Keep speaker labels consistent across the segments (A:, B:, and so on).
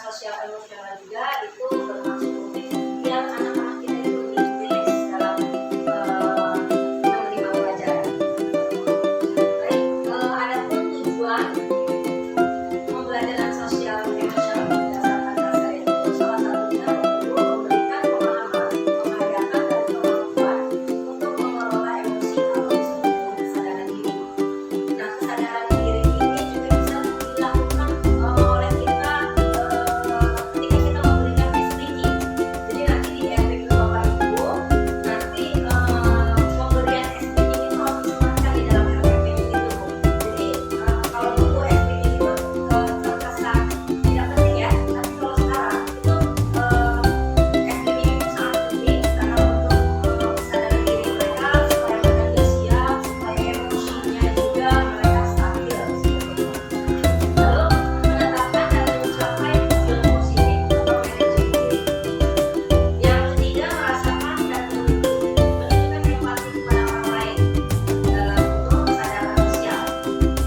A: sosial emosional juga itu bermaksud untuk biar anak-anak kita itu lebih rileks dalam menerima pelajaran. Baik, adapun tujuan pembelajaran sosial emosional berdasarkan dasar itu salah satunya yaitu memberikan pemahaman, penghayatan dan kemampuan untuk mengelola emosi atau disebut kesadaran diri. Nah, kesadaran diri ini juga bisa dilakukan oleh kita ketika kita memberikan SPG. Jadi nanti di FAQ Bapak Ibu nanti pemberian SPG itu harus disematkan di dalam FAQ itu. Jadi kalau dulu SPG itu terkesan tidak penting ya, tapi kalau sekarang itu SPG itu sangat penting karena untuk kesadaran diri mereka supaya mereka juga siap, supaya emosinya juga mereka stabil seperti itu. Lalu menetapkan dan mencapai tujuan positif atau manajemen diri. Yang ketiga, merasakan dan menunjukkan empati kepada orang lain dalam bentuk kesadaran sosial.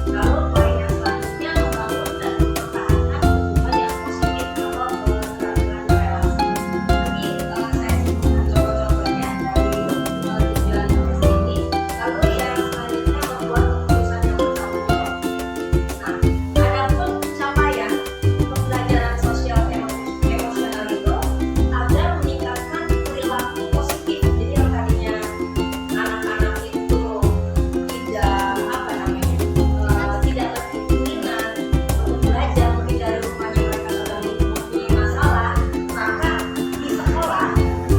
A: Lalu poin yang selanjutnya, membangun dan mempertahankan hubungan yang positif atau keterampilan relasi. Ini saya sebutkan contoh-contohnya dari tujuan SDG. Lalu yang selanjutnya, membuat keputusan yang bertanggung jawab. Nah, adapun pencapaian pembelajaran sosial emosional itu agar meningkatkan perilaku positif. Jadi yang tadinya anak-anak itu tidak berkeinginan untuk belajar, mungkin dari rumahnya mereka sudah mempunyai masalah, maka di sekolah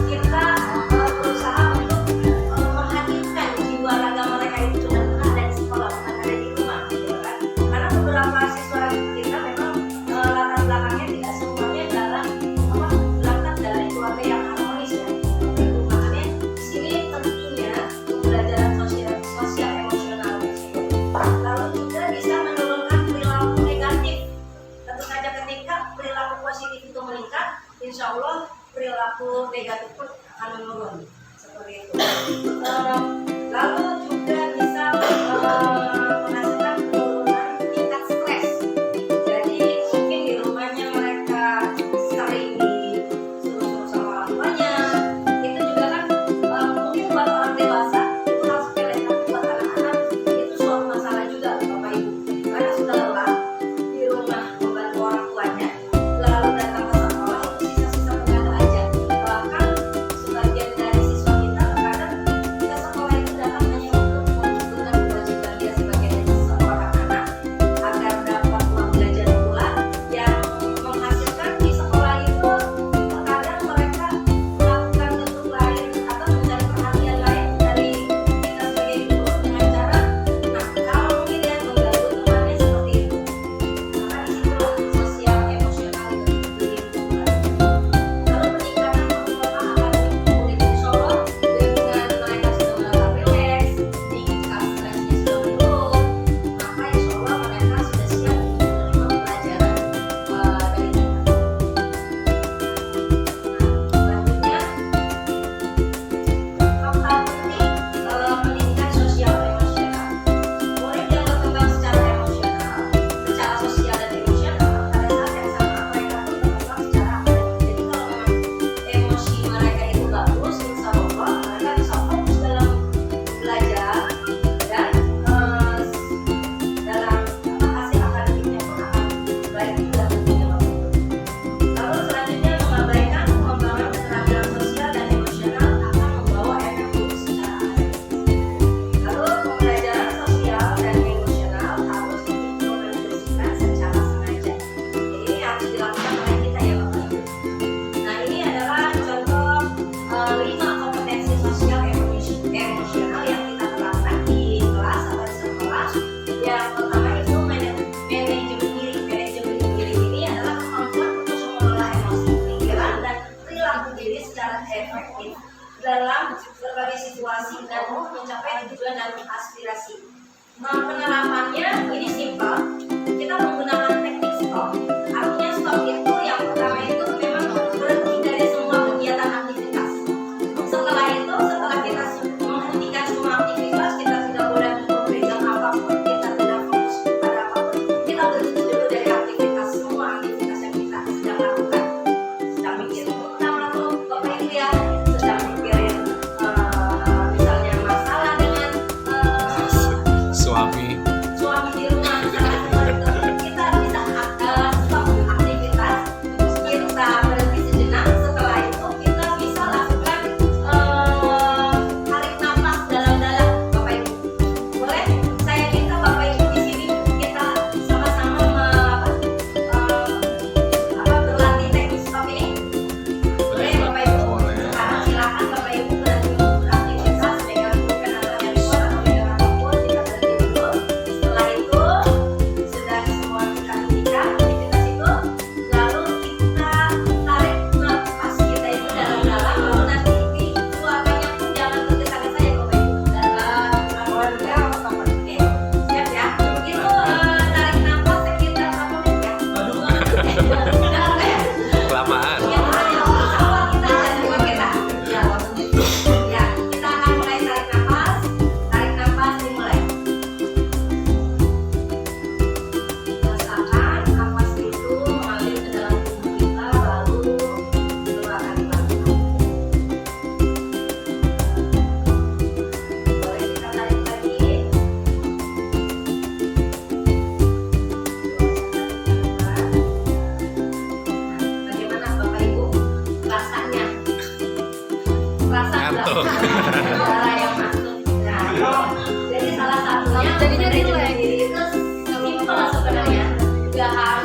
A: kita berusaha untuk menghadirkan jiwa raga mereka itu bukan ada di sekolah, bukan ada di rumah, gitu kan? Karena beberapa siswa kita memang latar belakangnya tidak semuanya berangkat dari keluarga yang harmonis ya. Itu makanya di sini pentingnya pembelajaran sosial emosional tersebut. Lalu juga bisa menurunkan perilaku negatif. Tentu saja ketika perilaku positif itu meningkat, insya Allah perilaku negatif pun akan menurun seperti itu. Lalu juga bisa menghasilkan penurunan tingkat stres. Jadi mungkin di rumahnya mereka sering disuruh-suruh sama orang tuanya. Itu juga kan mungkin buat orang dewasa itu hal sepele, tapi buat anak-anak itu suatu masalah juga Bapak Ibu. Karena sudah lelah di rumah membantu orang tuanya, lalu datang ke sekolah itu sisa-sisa begadang aja. Bahkan sebagian dari siswa kita terkadang kita sekolah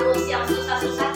A: harus yang susah-susah